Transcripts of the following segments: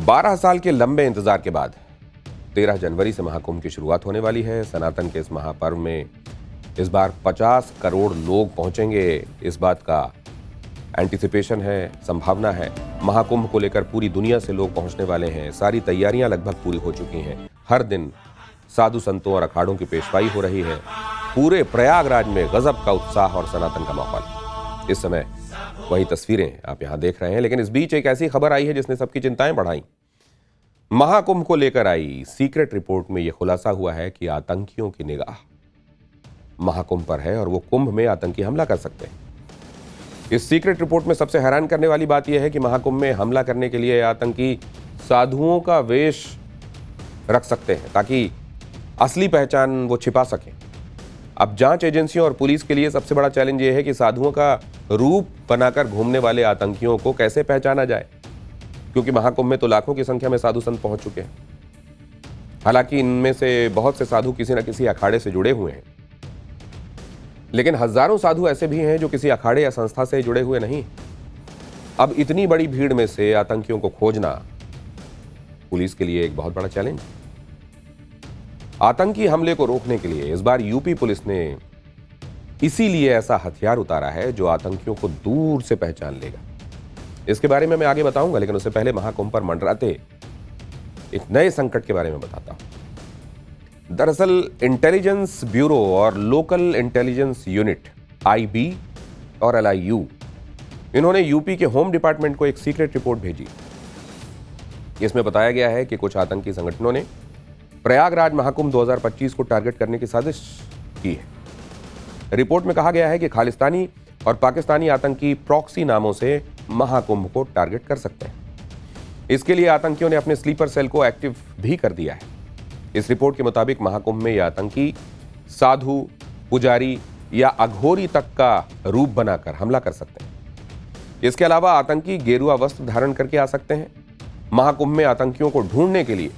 12 साल के लंबे इंतजार के बाद 13 जनवरी से महाकुंभ की शुरुआत होने वाली है। सनातन के इस महापर्व में इस बार 50 करोड़ लोग पहुंचेंगे, इस बात का एंटिसिपेशन है, संभावना है। महाकुंभ को लेकर पूरी दुनिया से लोग पहुंचने वाले हैं। सारी तैयारियां लगभग पूरी हो चुकी हैं। हर दिन साधु संतों और अखाड़ों की पेशवाई हो रही है। पूरे प्रयागराज में गजब का उत्साह और सनातन का माहौल। इस समय वही तस्वीरें आप यहां देख रहे हैं, लेकिन इस बीच एक ऐसी खबर आई है जिसने सबकी चिंताएं बढ़ाई। महाकुंभ को लेकर आई सीक्रेट रिपोर्ट में यह खुलासा हुआ है कि आतंकियों की निगाह महाकुंभ पर है और वो कुंभ में आतंकी हमला कर सकते हैं। इस सीक्रेट रिपोर्ट में सबसे हैरान करने वाली बात यह है कि महाकुंभ में हमला करने के लिए आतंकी साधुओं का वेश रख सकते हैं ताकि असली पहचान वो छिपा सकें। अब जांच एजेंसियों और पुलिस के लिए सबसे बड़ा चैलेंज यह है कि साधुओं का रूप बनाकर घूमने वाले आतंकियों को कैसे पहचाना जाए, क्योंकि महाकुंभ में तो लाखों की संख्या में साधु संत पहुंच चुके हैं। हालांकि इनमें से बहुत से साधु किसी न किसी अखाड़े से जुड़े हुए हैं, लेकिन हजारों साधु ऐसे भी हैं जो किसी अखाड़े या संस्था से जुड़े हुए नहीं। अब इतनी बड़ी भीड़ में से आतंकियों को खोजना पुलिस के लिए एक बहुत बड़ा चैलेंज। आतंकी हमले को रोकने के लिए इस बार यूपी पुलिस ने इसीलिए ऐसा हथियार उतारा है जो आतंकियों को दूर से पहचान लेगा। इसके बारे में मैं आगे बताऊंगा, लेकिन उससे पहले महाकुंभ पर मंडराते एक नए संकट के बारे में बताता हूं। दरअसल इंटेलिजेंस ब्यूरो और लोकल इंटेलिजेंस यूनिट IB और LIU इन्होंने यूपी के होम डिपार्टमेंट को एक सीक्रेट रिपोर्ट भेजी। इसमें बताया गया है कि कुछ आतंकी संगठनों ने प्रयागराज महाकुंभ 2025 को टारगेट करने की साजिश की है। रिपोर्ट में कहा गया है कि खालिस्तानी और पाकिस्तानी आतंकी प्रॉक्सी नामों से महाकुंभ को टारगेट कर सकते हैं। इसके लिए आतंकियों ने अपने स्लीपर सेल को एक्टिव भी कर दिया है। इस रिपोर्ट के मुताबिक महाकुंभ में ये आतंकी साधु, पुजारी या अघोरी तक का रूप बनाकर हमला कर सकते हैं। इसके अलावा आतंकी गेरुआ वस्त्र धारण करके आ सकते हैं। महाकुंभ में आतंकियों को ढूंढने के लिए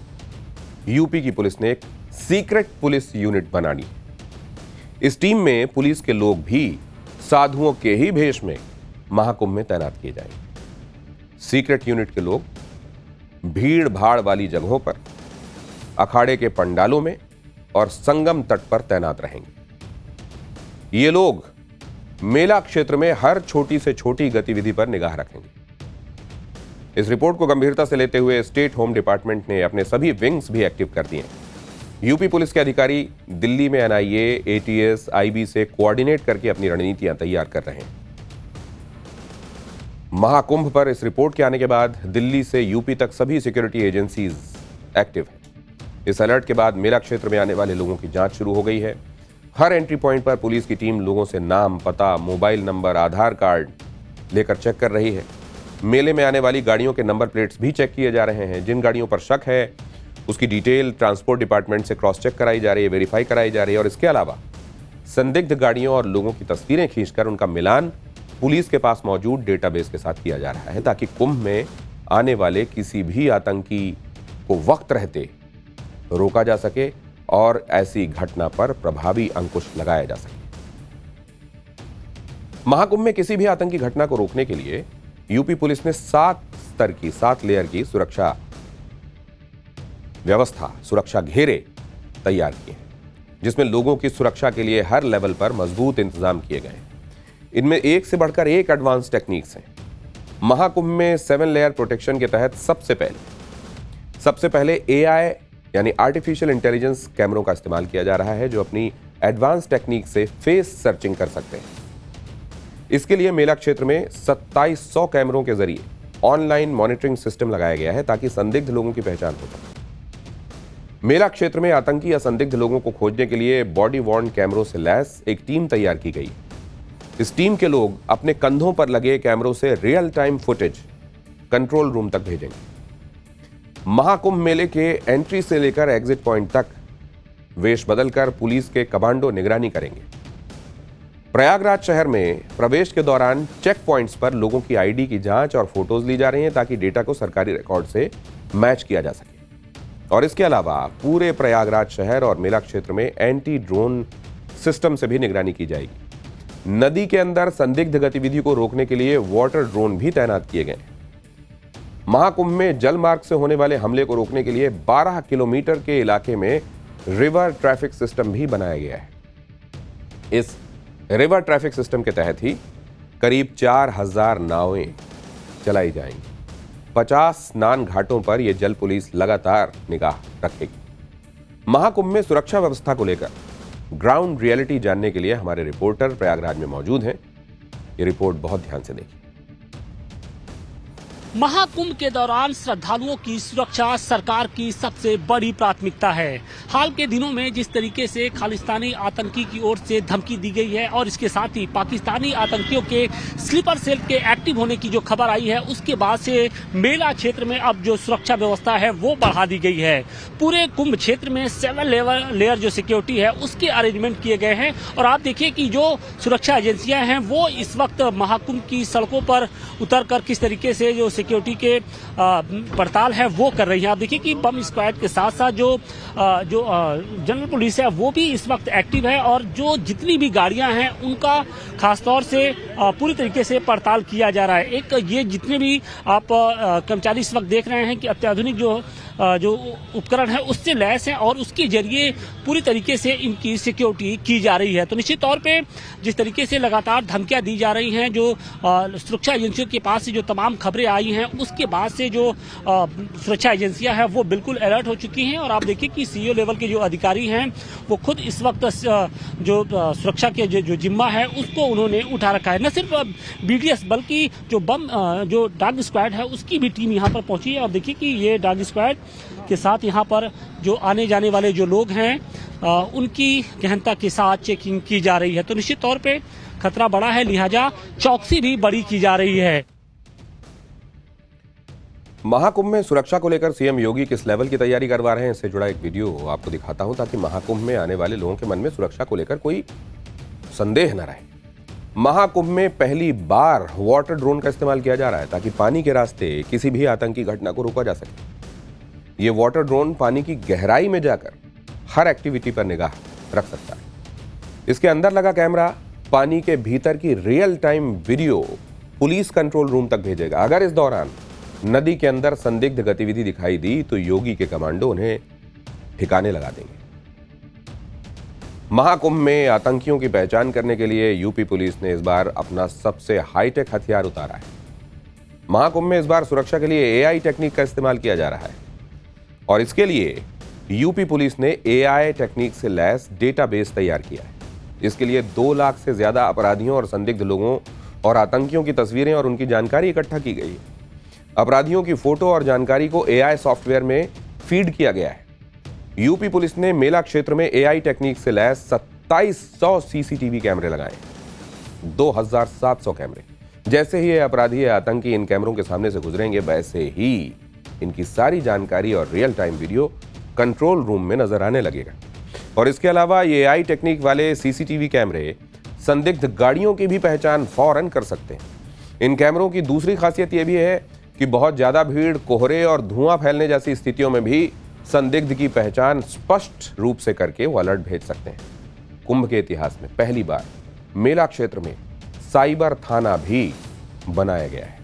यूपी की पुलिस ने एक सीक्रेट पुलिस यूनिट बनानी है। इस टीम में पुलिस के लोग भी साधुओं के ही भेष में महाकुंभ में तैनात किए जाएंगे। सीक्रेट यूनिट के लोग भीड़ भाड़ वाली जगहों पर, अखाड़े के पंडालों में और संगम तट पर तैनात रहेंगे। ये लोग मेला क्षेत्र में हर छोटी से छोटी गतिविधि पर निगाह रखेंगे। इस रिपोर्ट को गंभीरता से लेते हुए स्टेट होम डिपार्टमेंट ने अपने सभी विंग्स भी एक्टिव कर दिए हैं। यूपी पुलिस के अधिकारी दिल्ली में NIA, ATS, IB से कोऑर्डिनेट करके अपनी रणनीतियां तैयार कर रहे हैं। महाकुंभ पर इस रिपोर्ट के आने के बाद दिल्ली से यूपी तक सभी सिक्योरिटी एजेंसीज एक्टिव हैं। इस अलर्ट के बाद मेला क्षेत्र में आने वाले लोगों की जांच शुरू हो गई है। हर एंट्री पॉइंट पर पुलिस की टीम लोगों से नाम, पता, मोबाइल नंबर, आधार कार्ड लेकर चेक कर रही है। मेले में आने वाली गाड़ियों के नंबर प्लेट्स भी चेक किए जा रहे हैं। जिन गाड़ियों पर शक है उसकी डिटेल ट्रांसपोर्ट डिपार्टमेंट से क्रॉस चेक कराई जा रही है, वेरीफाई कराई जा रही है। और इसके अलावा संदिग्ध गाड़ियों और लोगों की तस्वीरें खींचकर उनका मिलान पुलिस के पास मौजूद डेटाबेस के साथ किया जा रहा है, ताकि कुंभ में आने वाले किसी भी आतंकी को वक्त रहते रोका जा सके और ऐसी घटना पर प्रभावी अंकुश लगाया जा सके। महाकुंभ में किसी भी आतंकी घटना को रोकने के लिए यूपी पुलिस ने 7 लेयर की सुरक्षा व्यवस्था, सुरक्षा घेरे तैयार किए हैं, जिसमें लोगों की सुरक्षा के लिए हर लेवल पर मजबूत इंतजाम किए गए हैं। इनमें एक से बढ़कर एक एडवांस टेक्निक्स हैं। महाकुंभ में 7 लेयर प्रोटेक्शन के तहत सबसे पहले AI यानी आर्टिफिशियल इंटेलिजेंस कैमरों का इस्तेमाल किया जा रहा है, जो अपनी एडवांस टेक्निक से फेस सर्चिंग कर सकते हैं। इसके लिए मेला क्षेत्र में 2700 कैमरों के जरिए ऑनलाइन मॉनिटरिंग सिस्टम लगाया गया है, ताकि संदिग्ध लोगों की पहचान हो सके। मेला क्षेत्र में आतंकी या संदिग्ध लोगों को खोजने के लिए बॉडी वॉर्न कैमरों से लैस एक टीम तैयार की गई। इस टीम के लोग अपने कंधों पर लगे कैमरों से real time footage control room तक भेजेंगे। महाकुंभ मेले के एंट्री से लेकर एग्जिट पॉइंट तक वेश बदलकर पुलिस के कमांडो निगरानी करेंगे। प्रयागराज शहर में प्रवेश के दौरान चेक पॉइंट्स पर लोगों की ID की जांच और फोटोज ली जा रही हैं, ताकि डेटा को सरकारी रिकॉर्ड से मैच किया जा सके। और इसके अलावा पूरे प्रयागराज शहर और मेला क्षेत्र में एंटी ड्रोन सिस्टम से भी निगरानी की जाएगी। नदी के अंदर संदिग्ध गतिविधि को रोकने के लिए वाटर ड्रोन भी तैनात किए गए। महाकुंभ में जल मार्ग से होने वाले हमले को रोकने के लिए 12 किलोमीटर के इलाके में रिवर ट्रैफिक सिस्टम भी बनाया गया है। इस रिवर ट्रैफिक सिस्टम के तहत ही करीब 4000 नावें चलाई जाएंगी। 50 स्नान घाटों पर यह जल पुलिस लगातार निगाह रखेगी। महाकुंभ में सुरक्षा व्यवस्था को लेकर ग्राउंड रियलिटी जानने के लिए हमारे रिपोर्टर प्रयागराज में मौजूद हैं। ये रिपोर्ट बहुत ध्यान से देखिए। महाकुंभ के दौरान श्रद्धालुओं की सुरक्षा सरकार की सबसे बड़ी प्राथमिकता है। हाल के दिनों में जिस तरीके से खालिस्तानी आतंकी की ओर से धमकी दी गई है और इसके साथ ही पाकिस्तानी आतंकियों के स्लीपर सेल के एक्टिव होने की जो खबर आई है, उसके बाद से मेला क्षेत्र में अब जो सुरक्षा व्यवस्था है वो बढ़ा दी गई है। पूरे कुंभ क्षेत्र में 7 लेयर जो सिक्योरिटी है उसके अरेंजमेंट किए गए हैं और आप देखिए कि जो सुरक्षा एजेंसियां हैं वो इस वक्त महाकुंभ की सड़कों पर उतरकर किस तरीके से जो सिक्योरिटी के पड़ताल है वो कर रही है। आप देखिए कि बम स्क्वाड के साथ साथ जो जनरल पुलिस है वो भी इस वक्त एक्टिव है और जो जितनी भी गाड़ियां हैं उनका खासतौर से पूरी तरीके से पड़ताल किया जा रहा है। एक ये जितने भी आप कर्मचारी इस वक्त देख रहे हैं कि अत्याधुनिक जो उपकरण है उससे लैस है और उसके जरिए पूरी तरीके से इनकी सिक्योरिटी की जा रही है। तो निश्चित तौर पे जिस तरीके से लगातार धमकियां दी जा रही हैं, जो सुरक्षा एजेंसियों के पास से जो तमाम खबरें आई हैं, उसके बाद से जो सुरक्षा एजेंसियां हैं वो बिल्कुल अलर्ट हो चुकी हैं। और आप देखिए कि सीईओ लेवल के जो अधिकारी हैं वो खुद इस वक्त जो सुरक्षा के जो जिम्मा है उसको उन्होंने उठा रखा है। न सिर्फ बीडीएस बल्कि जो डॉग स्क्वाड है उसकी भी टीम यहाँ पर पहुंची है। और देखिए कि ये डॉग स्क्वाड के साथ यहाँ पर जो आने जाने वाले जो लोग हैं उनकी गहनता के साथ चेकिंग की जा रही है। तो निश्चित तौर पे खतरा बड़ा है, लिहाजा चौकसी भी बड़ी की जा रही है। महाकुंभ में सुरक्षा को लेकर सीएम योगी किस लेवल की तैयारी करवा रहे हैं, इससे जुड़ा एक वीडियो आपको दिखाता हूं ताकि महाकुंभ में आने वाले लोगों के मन में सुरक्षा को लेकर कोई संदेह न रहे। महाकुंभ में पहली बार वाटर ड्रोन का इस्तेमाल किया जा रहा है ताकि पानी के रास्ते किसी भी आतंकी घटना को रोका जा सके। ये वाटर ड्रोन पानी की गहराई में जाकर हर एक्टिविटी पर निगाह रख सकता है। इसके अंदर लगा कैमरा पानी के भीतर की real time video police control room तक भेजेगा। अगर इस दौरान नदी के अंदर संदिग्ध गतिविधि दिखाई दी तो योगी के कमांडो उन्हें ठिकाने लगा देंगे। महाकुंभ में आतंकियों की पहचान करने के लिए यूपी पुलिस ने इस बार अपना सबसे हाईटेक हथियार उतारा है। महाकुंभ में इस बार सुरक्षा के लिए एआई टेक्निक का इस्तेमाल किया जा रहा है और इसके लिए यूपी पुलिस ने एआई टेक्निक से लैस डेटाबेस तैयार किया है। इसके लिए 2 लाख से ज्यादा अपराधियों और संदिग्ध लोगों और आतंकियों की तस्वीरें और उनकी जानकारी इकट्ठा की गई है। अपराधियों की फोटो और जानकारी को एआई सॉफ्टवेयर में फीड किया गया है। यूपी पुलिस ने मेला क्षेत्र में एआई टेक्निक से लैस 2700 सीसीटीवी कैमरे लगाए, 2700 कैमरे। जैसे ही ये अपराधी आतंकी इन कैमरों के सामने से गुजरेंगे वैसे ही इनकी सारी जानकारी और real time video control room में नजर आने लगेगा। और इसके अलावा ये एआई टेक्निक वाले सीसीटीवी कैमरे संदिग्ध गाड़ियों की भी पहचान फौरन कर सकते हैं। इन कैमरों की दूसरी खासियत यह भी है कि बहुत ज्यादा भीड़, कोहरे और धुआं फैलने जैसी स्थितियों में भी संदिग्ध की पहचान स्पष्ट रूप से करके वो अलर्ट भेज सकते हैं। कुंभ के इतिहास में पहली बार मेला क्षेत्र में साइबर थाना भी बनाया गया है।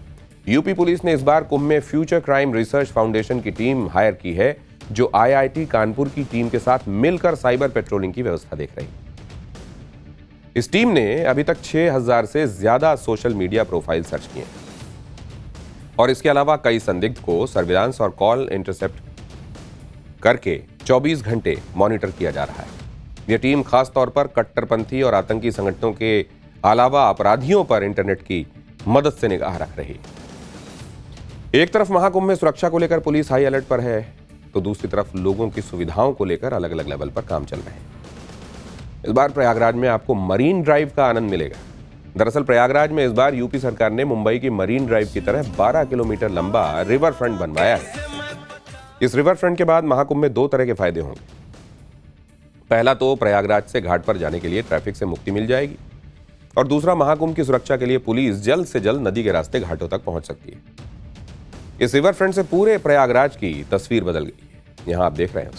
यूपी पुलिस ने इस बार कुंभ में फ्यूचर क्राइम रिसर्च फाउंडेशन की टीम हायर की है जो आईआईटी कानपुर की टीम के साथ मिलकर साइबर पेट्रोलिंग की व्यवस्था देख रही है। इस टीम ने अभी तक 6000 से ज्यादा सोशल मीडिया प्रोफाइल सर्च किए हैं और इसके अलावा कई संदिग्ध को सर्विलांस और कॉल इंटरसेप्ट करके 24 घंटे मॉनिटर किया जा रहा है। यह टीम खास तौर पर कट्टरपंथी और आतंकी संगठनों के अलावा अपराधियों पर इंटरनेट की मदद से निगाह रख रही है। एक तरफ महाकुंभ में सुरक्षा को लेकर पुलिस हाई अलर्ट पर है तो दूसरी तरफ लोगों की सुविधाओं को लेकर अलग अलग लेवल पर काम चल रहे हैं। इस बार प्रयागराज में आपको मरीन ड्राइव का आनंद मिलेगा। दरअसल प्रयागराज में इस बार यूपी सरकार ने मुंबई की मरीन ड्राइव की तरह 12 किलोमीटर लंबा रिवर फ्रंट बनवाया है। इस रिवर फ्रंट के बाद महाकुंभ में 2 तरह के फायदे होंगे। पहला तो प्रयागराज से घाट पर जाने के लिए ट्रैफिक से मुक्ति मिल जाएगी और दूसरा महाकुंभ की सुरक्षा के लिए पुलिस जल्द से जल्द नदी के रास्ते घाटों तक पहुंच सकती है। इस रिवर फ्रंट से पूरे प्रयागराज की तस्वीर बदल गई है। यहां आप देख रहे हैं